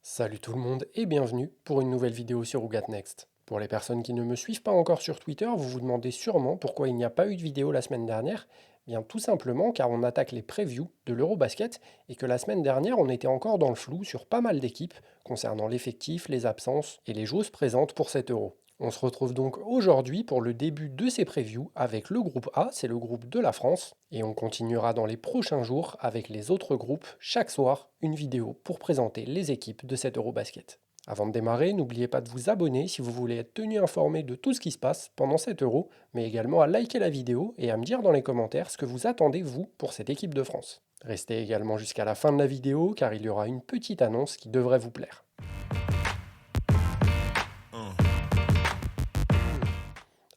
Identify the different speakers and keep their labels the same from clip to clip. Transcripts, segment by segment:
Speaker 1: Salut tout le monde et bienvenue pour une nouvelle vidéo sur Ougat Next. Pour les personnes qui ne me suivent pas encore sur Twitter, vous vous demandez sûrement pourquoi il n'y a pas eu de vidéo la semaine dernière. Bien tout simplement car on attaque les previews de l'Eurobasket et que la semaine dernière on était encore dans le flou sur pas mal d'équipes concernant l'effectif, les absences et les joueuses présentes pour cet Euro. On se retrouve donc aujourd'hui pour le début de ces previews avec le groupe A, c'est le groupe de la France, et on continuera dans les prochains jours avec les autres groupes, chaque soir, une vidéo pour présenter les équipes de cet Eurobasket. Avant de démarrer, n'oubliez pas de vous abonner si vous voulez être tenu informé de tout ce qui se passe pendant cet Euro, mais également à liker la vidéo et à me dire dans les commentaires ce que vous attendez, vous, pour cette équipe de France. Restez également jusqu'à la fin de la vidéo car il y aura une petite annonce qui devrait vous plaire.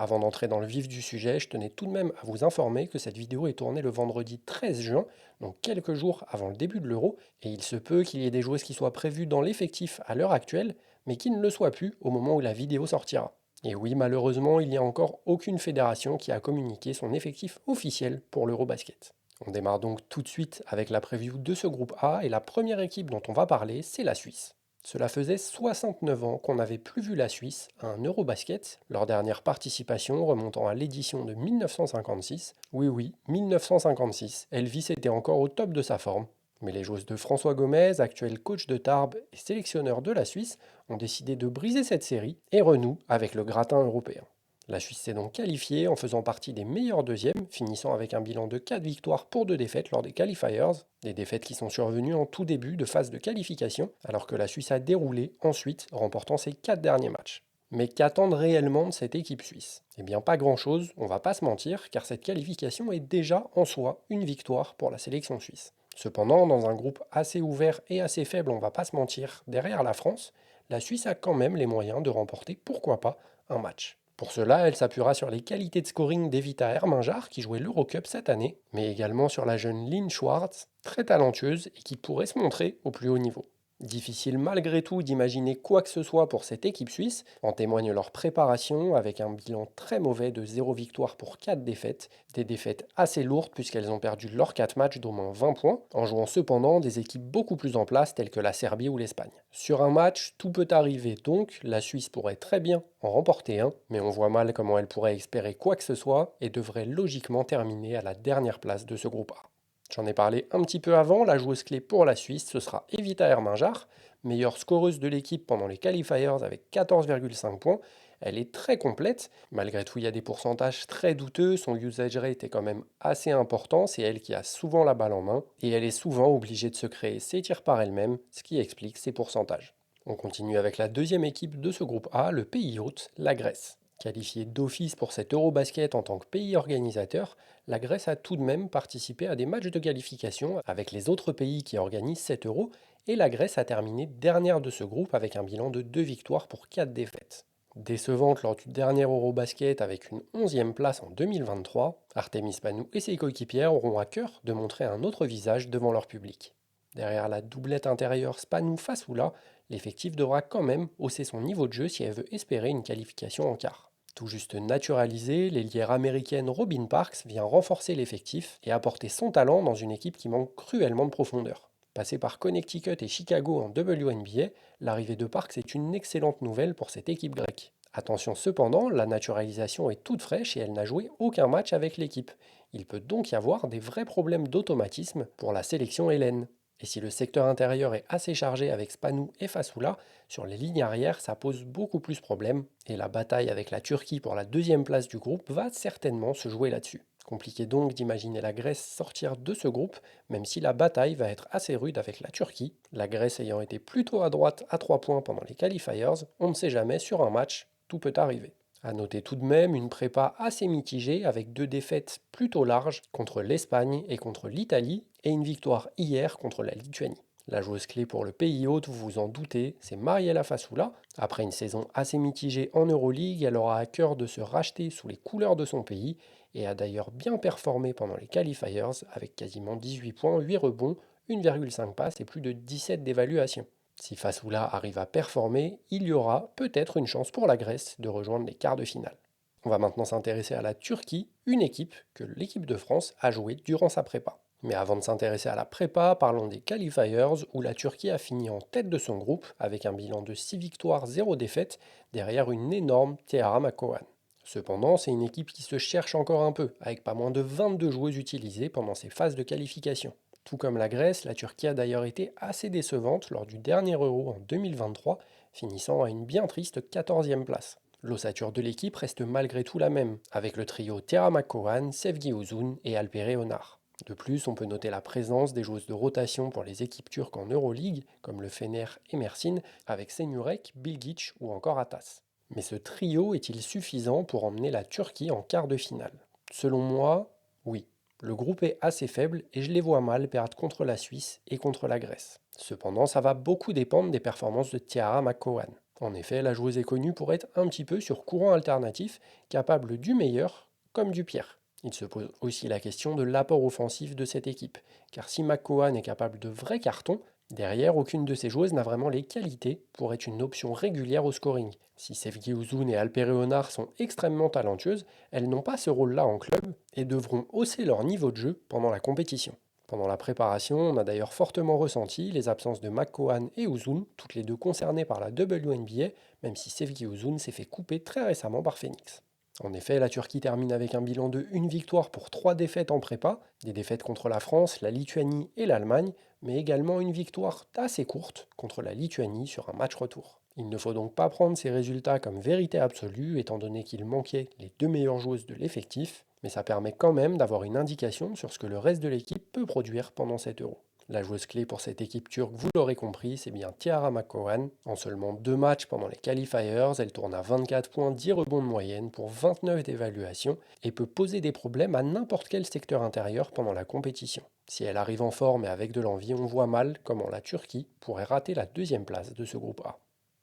Speaker 1: Avant d'entrer dans le vif du sujet, je tenais tout de même à vous informer que cette vidéo est tournée le vendredi 13 juin, donc quelques jours avant le début de l'Euro, et il se peut qu'il y ait des joueuses qui soient prévues dans l'effectif à l'heure actuelle, mais qui ne le soient plus au moment où la vidéo sortira. Et oui, malheureusement, il n'y a encore aucune fédération qui a communiqué son effectif officiel pour l'Eurobasket. On démarre donc tout de suite avec la preview de ce groupe A, et la première équipe dont on va parler, c'est la Suisse. Cela faisait 69 ans qu'on n'avait plus vu la Suisse à un Eurobasket, leur dernière participation remontant à l'édition de 1956. Oui, oui, 1956, Elvis était encore au top de sa forme. Mais les joueuses de François Gomez, actuel coach de Tarbes et sélectionneur de la Suisse, ont décidé de briser cette série et renouent avec le gratin européen. La Suisse s'est donc qualifiée en faisant partie des meilleurs deuxièmes, finissant avec un bilan de 4 victoires pour 2 défaites lors des qualifiers, des défaites qui sont survenues en tout début de phase de qualification, alors que la Suisse a déroulé ensuite, remportant ses 4 derniers matchs. Mais qu'attendre réellement de cette équipe suisse? Eh bien pas grand-chose, on va pas se mentir, car cette qualification est déjà en soi une victoire pour la sélection suisse. Cependant, dans un groupe assez ouvert et assez faible, on va pas se mentir, derrière la France, la Suisse a quand même les moyens de remporter, pourquoi pas, un match. Pour cela, elle s'appuiera sur les qualités de scoring d'Evita Herminjar, qui jouait l'Eurocup cette année, mais également sur la jeune Lynn Schwartz, très talentueuse et qui pourrait se montrer au plus haut niveau. Difficile malgré tout d'imaginer quoi que ce soit pour cette équipe suisse, en témoigne leur préparation avec un bilan très mauvais de 0 victoire pour 4 défaites, des défaites assez lourdes puisqu'elles ont perdu leurs 4 matchs d'au moins 20 points, en jouant cependant des équipes beaucoup plus en place telles que la Serbie ou l'Espagne. Sur un match, tout peut arriver donc, la Suisse pourrait très bien en remporter un, mais on voit mal comment elle pourrait espérer quoi que ce soit et devrait logiquement terminer à la dernière place de ce groupe A. J'en ai parlé un petit peu avant, la joueuse clé pour la Suisse, ce sera Evita Herminjar, meilleure scoreuse de l'équipe pendant les qualifiers avec 14,5 points. Elle est très complète, malgré tout il y a des pourcentages très douteux, son usage rate est quand même assez important, c'est elle qui a souvent la balle en main, et elle est souvent obligée de se créer ses tirs par elle-même, ce qui explique ses pourcentages. On continue avec la deuxième équipe de ce groupe A, le pays hôte, la Grèce. Qualifiée d'office pour cet Eurobasket en tant que pays organisateur, la Grèce a tout de même participé à des matchs de qualification avec les autres pays qui organisent cet Euro, et la Grèce a terminé dernière de ce groupe avec un bilan de 2 victoires pour 4 défaites. Décevante lors du dernier Eurobasket avec une 11e place en 2023, Artemis Panou et ses coéquipières auront à cœur de montrer un autre visage devant leur public. Derrière la doublette intérieure Spanou-Fasoula, l'effectif devra quand même hausser son niveau de jeu si elle veut espérer une qualification en quart. Tout juste naturalisée, l'ailière américaine Robin Parks vient renforcer l'effectif et apporter son talent dans une équipe qui manque cruellement de profondeur. Passée par Connecticut et Chicago en WNBA, l'arrivée de Parks est une excellente nouvelle pour cette équipe grecque. Attention cependant, la naturalisation est toute fraîche et elle n'a joué aucun match avec l'équipe. Il peut donc y avoir des vrais problèmes d'automatisme pour la sélection hellène. Et si le secteur intérieur est assez chargé avec Spanou et Fasoula, sur les lignes arrière, ça pose beaucoup plus de problèmes, et la bataille avec la Turquie pour la deuxième place du groupe va certainement se jouer là-dessus. Compliqué donc d'imaginer la Grèce sortir de ce groupe, même si la bataille va être assez rude avec la Turquie, la Grèce ayant été plutôt à droite à 3 points pendant les qualifiers, on ne sait jamais sur un match, tout peut arriver. A noter tout de même une prépa assez mitigée avec 2 défaites plutôt larges contre l'Espagne et contre l'Italie et une victoire hier contre la Lituanie. La joueuse clé pour le pays hôte, vous vous en doutez, c'est Mariella Fasoula. Après une saison assez mitigée en Euroleague, elle aura à cœur de se racheter sous les couleurs de son pays et a d'ailleurs bien performé pendant les qualifiers avec quasiment 18 points, 8 rebonds, 1,5 passes et plus de 17 d'évaluation. Si Fasoula arrive à performer, il y aura peut-être une chance pour la Grèce de rejoindre les quarts de finale. On va maintenant s'intéresser à la Turquie, une équipe que l'équipe de France a jouée durant sa prépa. Mais avant de s'intéresser à la prépa, parlons des qualifiers où la Turquie a fini en tête de son groupe avec un bilan de 6 victoires, 0 défaites derrière une énorme Tehran Makovan. Cependant, c'est une équipe qui se cherche encore un peu, avec pas moins de 22 joueuses utilisées pendant ces phases de qualification. Tout comme la Grèce, la Turquie a d'ailleurs été assez décevante lors du dernier Euro en 2023, finissant à une bien triste 14e place. L'ossature de l'équipe reste malgré tout la même, avec le trio Tera Makovan, Sevgi Uzun et Alpere Onar. De plus, on peut noter la présence des joueuses de rotation pour les équipes turques en Euroleague, comme le Fener et Mersin, avec Senurek, Bilgic ou encore Atas. Mais ce trio est-il suffisant pour emmener la Turquie en quart de finale? Selon moi, oui. Le groupe est assez faible et je les vois mal perdre contre la Suisse et contre la Grèce. Cependant, ça va beaucoup dépendre des performances de Tiara McCowan. En effet, la joueuse est connue pour être un petit peu sur courant alternatif, capable du meilleur comme du pire. Il se pose aussi la question de l'apport offensif de cette équipe, car si McCowan est capable de vrais cartons, derrière, aucune de ces joueuses n'a vraiment les qualités pour être une option régulière au scoring. Si Sevgi Uzun et Alpere Onar sont extrêmement talentueuses, elles n'ont pas ce rôle-là en club et devront hausser leur niveau de jeu pendant la compétition. Pendant la préparation, on a d'ailleurs fortement ressenti les absences de McCowan et Uzun, toutes les deux concernées par la WNBA, même si Sevgi Uzun s'est fait couper très récemment par Phoenix. En effet, la Turquie termine avec un bilan de 1 victoire pour 3 défaites en prépa, des défaites contre la France, la Lituanie et l'Allemagne, mais également une victoire assez courte contre la Lituanie sur un match retour. Il ne faut donc pas prendre ces résultats comme vérité absolue, étant donné qu'il manquait les deux meilleures joueuses de l'effectif, mais ça permet quand même d'avoir une indication sur ce que le reste de l'équipe peut produire pendant cet Euro. La joueuse clé pour cette équipe turque, vous l'aurez compris, c'est bien Tiara Makovan. En seulement 2 matchs pendant les qualifiers, elle tourne à 24 points, 10 rebonds de moyenne pour 29 d'évaluation et peut poser des problèmes à n'importe quel secteur intérieur pendant la compétition. Si elle arrive en forme et avec de l'envie, on voit mal comment la Turquie pourrait rater la deuxième place de ce groupe A.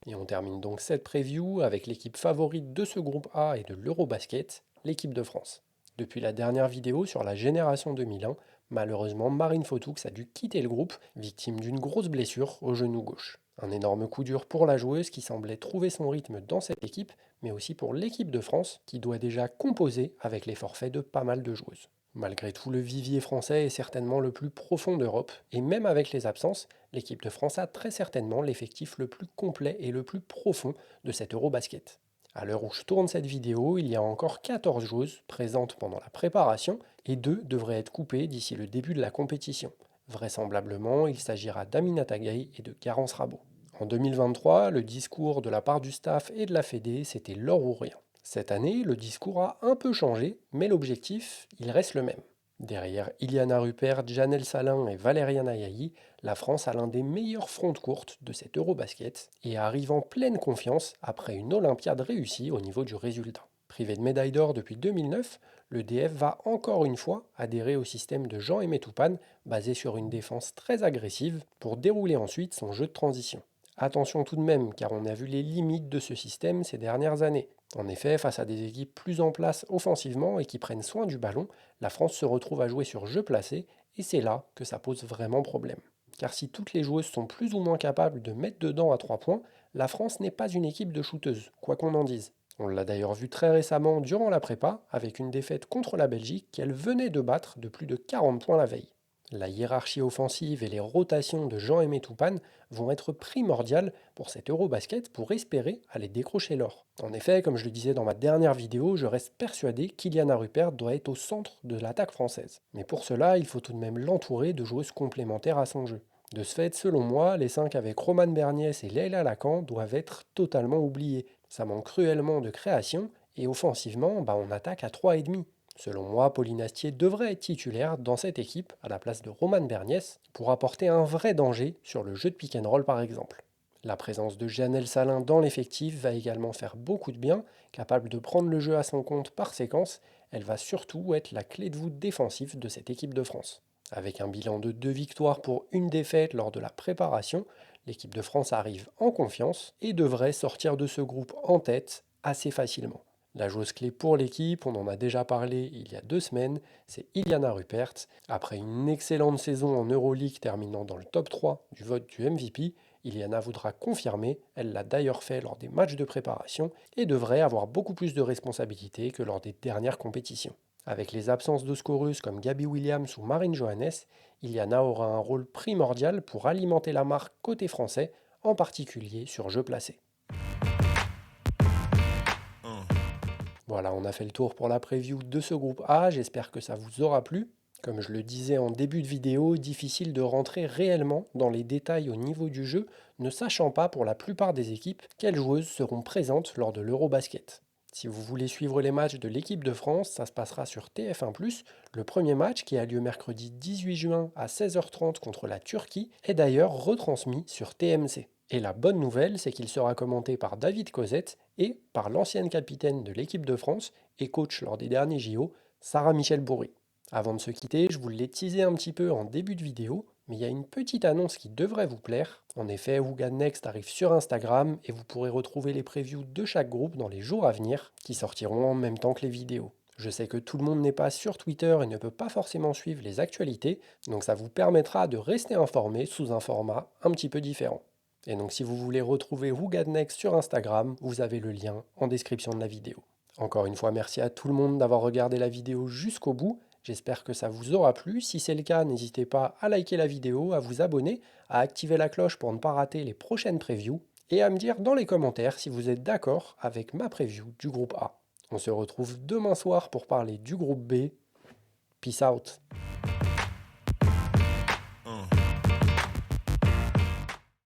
Speaker 1: Et on termine donc cette preview avec l'équipe favorite de ce groupe A et de l'Eurobasket, l'équipe de France. Depuis la dernière vidéo sur la génération 2001, malheureusement Marine Fotoux a dû quitter le groupe, victime d'une grosse blessure au genou gauche. Un énorme coup dur pour la joueuse qui semblait trouver son rythme dans cette équipe, mais aussi pour l'équipe de France qui doit déjà composer avec les forfaits de pas mal de joueuses. Malgré tout, le vivier français est certainement le plus profond d'Europe, et même avec les absences, l'équipe de France a très certainement l'effectif le plus complet et le plus profond de cet Eurobasket. À l'heure où je tourne cette vidéo, il y a encore 14 joueuses présentes pendant la préparation et 2 devraient être coupées d'ici le début de la compétition. Vraisemblablement, il s'agira d'Aminata Gueye et de Garance Rabot. En 2023, le discours de la part du staff et de la Fédé, c'était l'or ou rien. Cette année, le discours a un peu changé, mais l'objectif, il reste le même. Derrière Iliana Rupert, Janelle Salin et Valériane Ayayi, la France a l'un des meilleurs fronts de courte de cet Eurobasket et arrive en pleine confiance après une Olympiade réussie au niveau du résultat. Privé de médaille d'or depuis 2009, le DF va encore une fois adhérer au système de Jean-Aimé Toupane basé sur une défense très agressive pour dérouler ensuite son jeu de transition. Attention tout de même, car on a vu les limites de ce système ces dernières années. En effet, face à des équipes plus en place offensivement et qui prennent soin du ballon, la France se retrouve à jouer sur jeu placé, et c'est là que ça pose vraiment problème. Car si toutes les joueuses sont plus ou moins capables de mettre dedans à 3 points, la France n'est pas une équipe de shooteuses, quoi qu'on en dise. On l'a d'ailleurs vu très récemment durant la prépa, avec une défaite contre la Belgique qu'elle venait de battre de plus de 40 points la veille. La hiérarchie offensive et les rotations de Jean-Aimé Toupane vont être primordiales pour cet Eurobasket pour espérer aller décrocher l'or. En effet, comme je le disais dans ma dernière vidéo, je reste persuadé qu'Iliana Rupert doit être au centre de l'attaque française. Mais pour cela, il faut tout de même l'entourer de joueuses complémentaires à son jeu. De ce fait, selon moi, les 5 avec Romane Berniès et Leila Lacan doivent être totalement oubliés. Ça manque cruellement de création et offensivement, on attaque à 3,5. Selon moi, Pauline Astier devrait être titulaire dans cette équipe à la place de Romane Berniès pour apporter un vrai danger sur le jeu de pick and roll par exemple. La présence de Janelle Salin dans l'effectif va également faire beaucoup de bien, capable de prendre le jeu à son compte par séquence, elle va surtout être la clé de voûte défensive de cette équipe de France. Avec un bilan de 2 victoires pour une défaite lors de la préparation, l'équipe de France arrive en confiance et devrait sortir de ce groupe en tête assez facilement. La joueuse clé pour l'équipe, on en a déjà parlé il y a 2 semaines, c'est Iliana Rupert. Après une excellente saison en Euroleague terminant dans le top 3 du vote du MVP, Iliana voudra confirmer, elle l'a d'ailleurs fait lors des matchs de préparation, et devrait avoir beaucoup plus de responsabilités que lors des dernières compétitions. Avec les absences de scoreuses comme Gabby Williams ou Marine Johannes, Iliana aura un rôle primordial pour alimenter la marque côté français, en particulier sur jeu placé. Voilà, on a fait le tour pour la preview de ce groupe A, j'espère que ça vous aura plu. Comme je le disais en début de vidéo, difficile de rentrer réellement dans les détails au niveau du jeu, ne sachant pas pour la plupart des équipes quelles joueuses seront présentes lors de l'Eurobasket. Si vous voulez suivre les matchs de l'équipe de France, ça se passera sur TF1+. Le premier match, qui a lieu mercredi 18 juin à 16h30 contre la Turquie, est d'ailleurs retransmis sur TMC. Et la bonne nouvelle, c'est qu'il sera commenté par David Cosette et par l'ancienne capitaine de l'équipe de France et coach lors des derniers JO, Sarah Michel Bourri. Avant de se quitter, je vous l'ai teasé un petit peu en début de vidéo, mais il y a une petite annonce qui devrait vous plaire. En effet, Woogan Next arrive sur Instagram et vous pourrez retrouver les previews de chaque groupe dans les jours à venir, qui sortiront en même temps que les vidéos. Je sais que tout le monde n'est pas sur Twitter et ne peut pas forcément suivre les actualités, donc ça vous permettra de rester informé sous un format un petit peu différent. Et donc si vous voulez retrouver Woogan Next sur Instagram, vous avez le lien en description de la vidéo. Encore une fois, merci à tout le monde d'avoir regardé la vidéo jusqu'au bout. J'espère que ça vous aura plu. Si c'est le cas, n'hésitez pas à liker la vidéo, à vous abonner, à activer la cloche pour ne pas rater les prochaines previews et à me dire dans les commentaires si vous êtes d'accord avec ma preview du groupe A. On se retrouve demain soir pour parler du groupe B. Peace out.